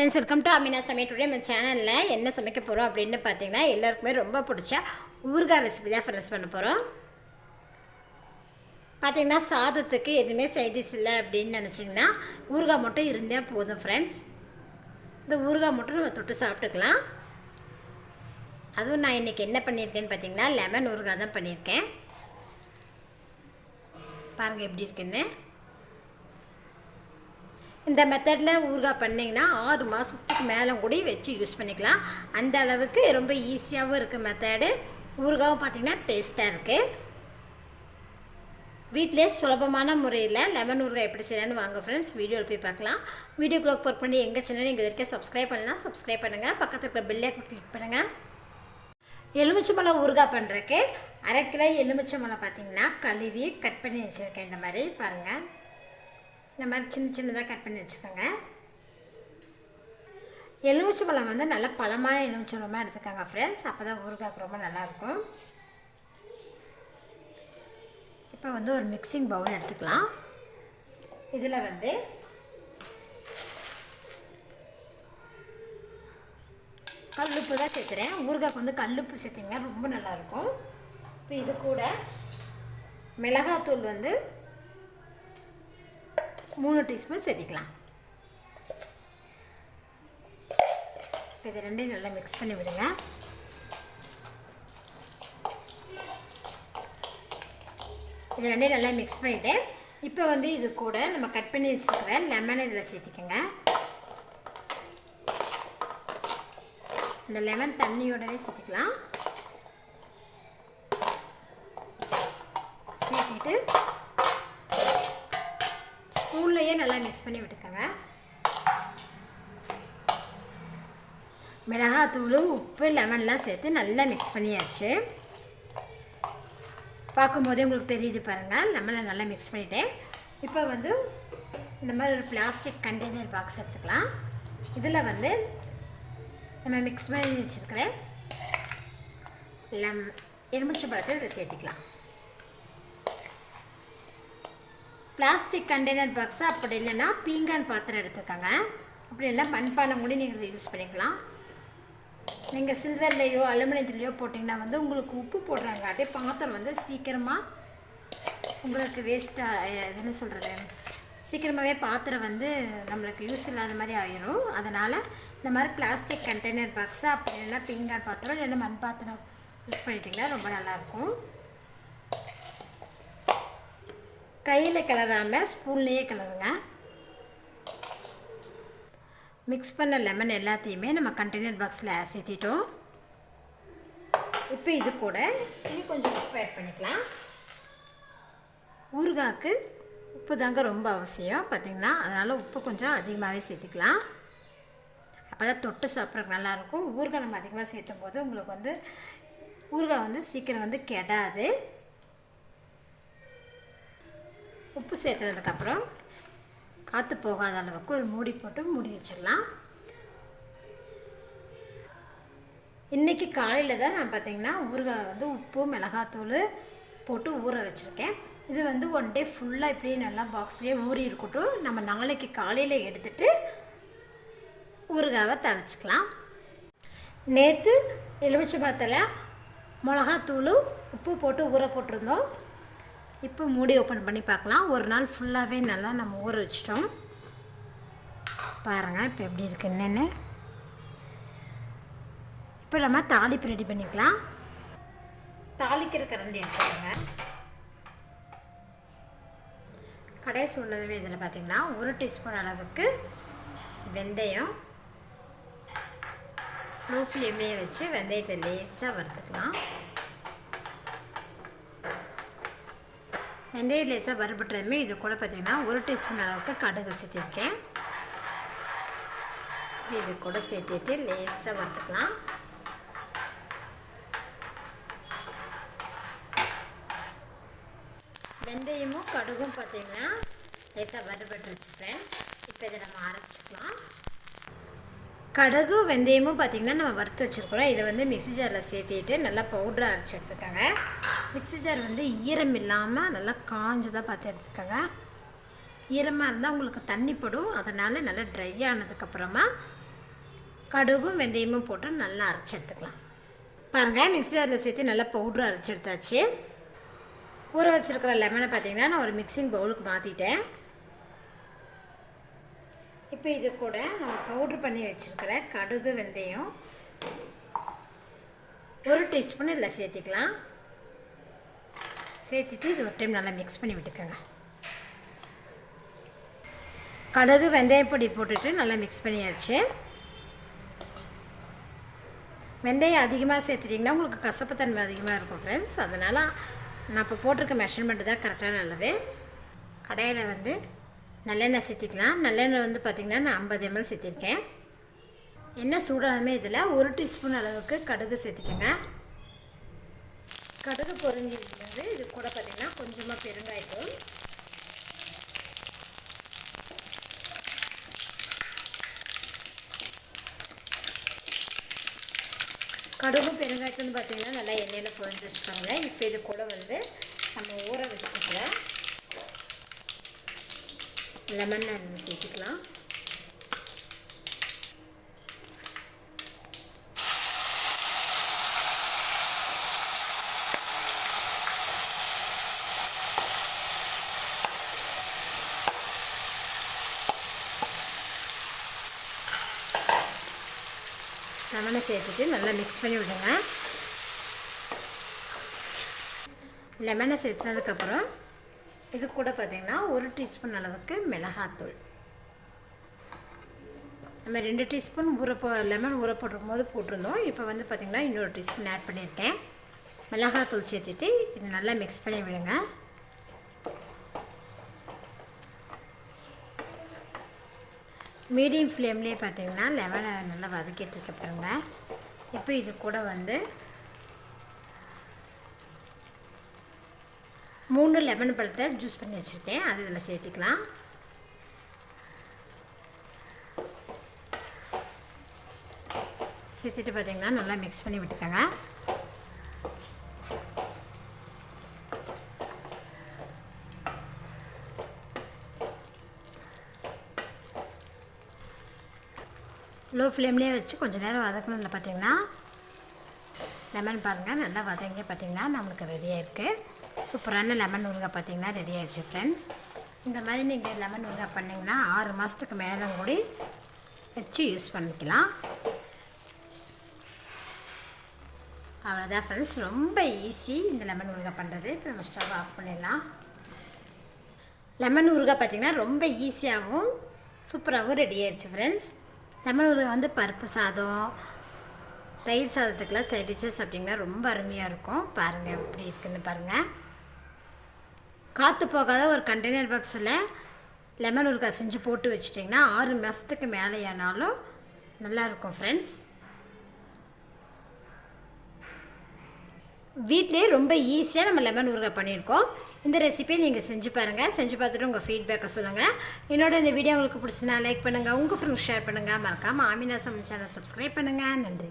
Friends, welcome to Aamina சமையல். Today நம்ம சேனலில் என்ன சமைக்க போகிறோம் அப்படின்னு பார்த்தீங்கன்னா, எல்லாருக்குமே ரொம்ப பிடிச்ச ஊறுகாய் ரெசிபி தான் ஃப்ரெண்ட்ஸ் பண்ண போகிறோம். பார்த்தீங்கன்னா, சாதத்துக்கு எதுவுமே சைடிஷ் இல்லை அப்படின்னு நினச்சிங்கன்னா ஊறுகாய் மட்டும் இருந்தால் போதும் ஃப்ரெண்ட்ஸ். இந்த ஊறுகாய் மட்டும் நம்ம தொட்டு சாப்பிட்டுக்கலாம். அதுவும் நான் இன்றைக்கி என்ன பண்ணியிருக்கேன்னு பார்த்தீங்கன்னா, லெமன் ஊறுகாய் தான் பண்ணியிருக்கேன். பாருங்கள் எப்படி இருக்குன்னு. இந்த மெத்தடில் ஊறுகாய் பண்ணிங்கன்னா 6 மாதத்துக்கு மேலே கூட வச்சு யூஸ் பண்ணிக்கலாம். அந்த அளவுக்கு ரொம்ப ஈஸியாகவும் இருக்குது மெத்தடு. ஊறுகாயும் பார்த்திங்கன்னா டேஸ்ட்டாக இருக்குது. வீட்டிலே சுலபமான முறையில் லெமன் ஊறுகாய் எப்படி செய்யலான்னு வாங்க ஃப்ரெண்ட்ஸ், வீடியோவில் போய் பார்க்கலாம். வீடியோக்குள்ளே ஒர்க் பண்ணி எங்கள் சேனல் இங்கே இருக்க சப்ஸ்கிரைப் பண்ணலாம். சப்ஸ்கிரைப் பண்ணுங்கள். பக்கத்தில் இருக்கிற பெல் ஐகானை கிளிக் பண்ணுங்கள். எலுமிச்சம்பழம் ஊறுகாய் பண்ணுறதுக்கு 1/2 கிலோ எலுமிச்சம்பழம் பார்த்திங்கன்னா கழுவி கட் பண்ணி வச்சுருக்கேன். இந்த மாதிரி பாருங்கள், இந்த மாதிரி சின்னதாக கட் பண்ணி வச்சுக்கோங்க. எலுமிச்சம்பழம் வந்து நல்லா பழமான எலுமிச்சம்பழமாக எடுத்துக்கோங்க ஃப்ரெண்ட்ஸ், அப்போ தான் ஊறுகாய்க்கு ரொம்ப நல்லாயிருக்கும். இப்போ வந்து ஒரு மிக்சிங் பவுல் எடுத்துக்கலாம். இதில் வந்து கல்லுப்பு தான் சேர்த்துறேன். ஊறுகாய்க்கு வந்து கல்லுப்பு சேர்த்திங்கன்னா ரொம்ப நல்லாயிருக்கும். இப்போ இது கூட மிளகாத்தூள் வந்து 3 டீஸ்பூன் சேர்த்திக்கலாம். இது ரெண்டையும் நல்லா மிக்ஸ் பண்ணி விடுங்க. இது ரெண்டையும் நல்லா மிக்ஸ் பண்ணிவிட்டு இப்போ வந்து இது கூட நம்ம கட் பண்ணி வச்சுருக்கிற லெமனை இதில் சேர்த்திக்கோங்க. இந்த லெமன் தண்ணியோடவே சேர்த்திக்கலாம். சேர்த்திட்டு ஸ்பூன்லேயே நல்லா மிக்ஸ் பண்ணி விட்டுக்கோங்க. மிளகாத்தூள், உப்பு, லெமன்லாம் சேர்த்து நல்லா மிக்ஸ் பண்ணியாச்சு. பார்க்கும்போதே உங்களுக்கு தெரியுது பாருங்கள், லெமனை நல்லா மிக்ஸ் பண்ணிவிட்டேன். இப்போ வந்து இந்த மாதிரி ஒரு பிளாஸ்டிக் கண்டெய்னர் பாக்ஸ் எடுத்துக்கலாம். இதில் வந்து நம்ம மிக்ஸ் பண்ணி வச்சுருக்கிற எலுமிச்சம்பழத்தை இதை சேர்த்திக்கலாம். பிளாஸ்டிக் கண்டெய்னர் பாக்ஸு அப்படி இல்லைன்னா பீங்கான் பாத்திரம் எடுத்துக்கோங்க. அப்படி இல்லைன்னா மண்பானை கூட நீங்கள் இதை யூஸ் பண்ணிக்கலாம். நீங்கள் சில்வர்லேயோ அலுமினியத்துலேயோ போட்டிங்கன்னா வந்து உங்களுக்கு உப்பு போடுறாங்க, அப்படியே பாத்திரம் வந்து சீக்கிரமாக உங்களுக்கு வேஸ்ட்டாக என்ன சொல்கிறது, சீக்கிரமாகவே பாத்திரம் வந்து நம்மளுக்கு யூஸ் இல்லாத மாதிரி ஆயிரும். அதனால் இந்த மாதிரி பிளாஸ்டிக் கண்டெய்னர் பாக்ஸு அப்படி இல்லைன்னா பீங்கான் பாத்திரம் இல்லைன்னா மண் பாத்திரம் யூஸ் பண்ணிட்டிங்கன்னா ரொம்ப நல்லாயிருக்கும். கையில் கிளறாமல் ஸ்பூன்லேயே கிளறுங்க. மிக்ஸ் பண்ண லெமன் எல்லாத்தையுமே நம்ம கண்டெய்னர் பாக்ஸில் சேர்த்திட்டோம். இப்போ இது கூட இன்னும் கொஞ்சம் உப்பு ஆட் பண்ணிக்கலாம். ஊறுகாய்க்கு உப்பு தாங்க ரொம்ப அவசியம் பார்த்திங்கன்னா, அதனால் உப்பு கொஞ்சம் அதிகமாகவே சேர்த்திக்கலாம். அப்போ தான் தொட்டு சாப்பிட்றதுக்கு நல்லாயிருக்கும். ஊறுகாய் நம்ம அதிகமாக சேர்த்தும் போது உங்களுக்கு வந்து ஊறுகாய் வந்து சீக்கிரம் வந்து கெடாது. உப்பு சேர்த்துனதுக்கப்புறம் காற்று போகாத அளவுக்கு ஒரு மூடி போட்டு மூடி வச்சிடலாம். இன்றைக்கி காலையில் தான் நான் பார்த்திங்கன்னா ஊறுகாய் வந்து உப்பு மிளகாத்தூள் போட்டு ஊற வச்சுருக்கேன். இது வந்து 1 டே ஃபுல்லாக இப்படியே நல்லா பாக்ஸ்லேயே ஊறி இருக்கட்டும். நம்ம நாளைக்கு காலையில் எடுத்துகிட்டு ஊறுகாவை தழைச்சிக்கலாம். நேற்று எலுமிச்சம்பழத்தில் மிளகாத்தூள் உப்பு போட்டு ஊற போட்டிருந்தோம். இப்போ மூடி ஓப்பன் பண்ணி பார்க்கலாம். ஒரு நாள் ஃபுல்லாகவே நல்லா நம்ம ஊற வச்சிட்டோம். பாருங்கள் இப்போ எப்படி இருக்குன்னு. இப்போ நம்ம தாளிப்பு ரெடி பண்ணிக்கலாம். தாளிக்கிற கரண்டி எடுத்துக்கோங்க. கடைசி உள்ளதுமே இதில் பார்த்திங்கன்னா 1 டீஸ்பூன் அளவுக்கு வெந்தயம் லோ ஃப்ளேம்லேயே வச்சு வெந்தயத்தை லேசாக வறுத்துக்கலாம். வெந்தயம் லேசாக வறுபட்டுறதுமே இது கூட பார்த்திங்கன்னா 1 டீஸ்பூன் அளவுக்கு கடுகு சேர்த்திருக்கேன். இது கூட சேர்த்துட்டு லேசாக வறுத்துக்கலாம். வெந்தயமும் கடுகும் பார்த்திங்கன்னா லேசாக வறுபட்டுருச்சு ஃப்ரெண்ட்ஸ். இப்போ இதை நம்ம அரைச்சிக்கலாம். கடுகு வெந்தயமும் பார்த்திங்கன்னா நம்ம வறுத்து வச்சுருக்கிறோம். இதை வந்து மிக்ஸி ஜாரில் சேர்த்திட்டு நல்லா பவுடராக அரைச்சி எடுத்துக்கோங்க. மிக்ஸி ஜார் வந்து ஈரம் இல்லாமல் நல்லா காஞ்சதாக பார்த்து எடுத்துக்கோங்க. ஈரமாக இருந்தால் உங்களுக்கு தண்ணி படும். அதனால் நல்லா ட்ரை ஆனதுக்கப்புறமா கடுகும் வெந்தயமும் போட்டு நல்லா அரைச்சி எடுத்துக்கலாம். பாருங்கள், மிக்ஸி ஜாரில் சேர்த்து நல்லா பவுட்ரு அரைச்சி எடுத்தாச்சு. ஊற வச்சுருக்கிற லெமனை பார்த்திங்கன்னா நான் ஒரு மிக்சிங் பவுலுக்கு மாற்றிட்டேன். இப்போ இது கூட நம்ம பவுட்ரு பண்ணி வச்சுருக்கிற கடுகு வெந்தயம் 1 டீஸ்பூன் இதில் சேர்த்திக்கலாம். சேர்த்துட்டு இது ஒரு டைம் நல்லா மிக்ஸ் பண்ணி விட்டுக்கோங்க. கடுகு வெந்தய பொடி போட்டுட்டு நல்லா மிக்ஸ் பண்ணியாச்சு. வெந்தயம் அதிகமாக சேர்த்துட்டிங்கன்னா உங்களுக்கு கசப்புத்தன்மை அதிகமாக இருக்கும் ஃப்ரெண்ட்ஸ். அதனால் நான் இப்போ போட்டிருக்க மெஷர்மெண்ட்டு தான் கரெக்டான அளவு. கடையில் வந்து நல்லெண்ணெய் சேர்த்திக்கலாம். நல்லெண்ணெய் வந்து பார்த்திங்கன்னா நான் 50 ml சேர்த்திருக்கேன். எண்ணெய் சூடானமே இதில் 1 டீஸ்பூன் அளவுக்கு கடுகு சேர்த்துக்கோங்க. கடுகு பொரிஞ்சிருக்கிறது இது கூட பார்த்திங்கன்னா கொஞ்சமாக பெருங்காயத்தூள், கடுகும் பெருங்காயத்தூள் பார்த்திங்கன்னா நல்லா எண்ணெயில் பொரிஞ்சு வச்சுக்கோங்க. இப்போ இது கூட வந்து நம்ம ஊற வச்சுக்கிற லெமன் சேர்த்துக்கலாம். லெமனை சேர்த்துட்டு நல்லா மிக்ஸ் பண்ணி விடுங்க. லெமனை சேர்த்துனதுக்கப்புறம் இது கூட பார்த்திங்கன்னா 1 டீஸ்பூன் அளவுக்கு மிளகாத்தூள். நம்ம 2 டீஸ்பூன் லெமன் ஊற போட்டிருக்கும் போது போட்டிருந்தோம். இப்போ வந்து பார்த்திங்கன்னா இன்னொரு டீஸ்பூன் ஆட் பண்ணியிருக்கேன். மிளகாத்தூள் சேர்த்துட்டு இது நல்லா மிக்ஸ் பண்ணி விடுங்க. மீடியம் ஃப்ளேம்லேயே பார்த்திங்கன்னா லெமனை நல்லா வதக்கிட்டு இருக்க பாருங்க. இப்போ இது கூட வந்து 3 லெமன் பழத்தை ஜூஸ் பண்ணி வச்சுருக்கேன், அது இதில் சேர்த்திக்கலாம். சேர்த்துட்டு பார்த்திங்கன்னா நல்லா மிக்ஸ் பண்ணி விட்டுக்கோங்க. லோ ஃப்ளேம்லேயே வச்சு கொஞ்சம் நேரம் வதக்கணும்ல. பார்த்திங்கன்னா லெமன் பாருங்கள் நல்லா வதங்கி பார்த்திங்கன்னா நம்மளுக்கு ரெடியாக இருக்குது. சூப்பரான லெமன் ஊறுகாய் பார்த்திங்கன்னா ரெடி ஆகிடுச்சு ஃப்ரெண்ட்ஸ். இந்த மாதிரி நீங்கள் லெமன் ஊறுகாய் பண்ணிங்கன்னா 6 மாதத்துக்கு மேலே கூட வச்சு யூஸ் பண்ணிக்கலாம். அவ்வளோதான் ஃப்ரெண்ட்ஸ், ரொம்ப ஈஸி இந்த லெமன் ஊறுகாய் பண்ணுறது. இப்போ நம்ம ஸ்டவ் ஆஃப் பண்ணிடலாம். லெமன் ஊறுகாய் பார்த்திங்கன்னா ரொம்ப ஈஸியாகவும் சூப்பராகவும் ரெடி ஆகிடுச்சு ஃப்ரெண்ட்ஸ். லெமன் ஊறுகாய் வந்து பருப்பு சாதம், தயிர் சாதத்துக்கெலாம் சைட் டிஷ்ஷாக சாப்பிட்டிங்கன்னா ரொம்ப அருமையாக இருக்கும். பாருங்கள் எப்படி இருக்குன்னு பாருங்கள். காற்று போகாத ஒரு கண்டெய்னர் பாக்ஸில் லெமன் ஊறுகாய் செஞ்சு போட்டு வச்சிட்டிங்கன்னா 6 மாதத்துக்கு மேலே ஆனாலும் நல்லாயிருக்கும் ஃப்ரெண்ட்ஸ். வீட்டிலே ரொம்ப ஈஸியாக நம்ம லெமன் ஊறுகாய் பண்ணியிருக்கோம். இந்த ரெசிபியை நீங்கள் செஞ்சு பாருங்கள். செஞ்சு பார்த்துட்டு உங்கள் ஃபீட்பேக்கை சொல்லுங்கள். என்னோட இந்த வீடியோ உங்களுக்கு பிடிச்சினா லைக் பண்ணுங்கள், உங்கள் ஃப்ரெண்ட்ஸ் ஷேர் பண்ணுங்கள். மறக்காமல் ஆமினா சமையல் சேனல் சப்ஸ்கிரைப் பண்ணுங்கள். நன்றி.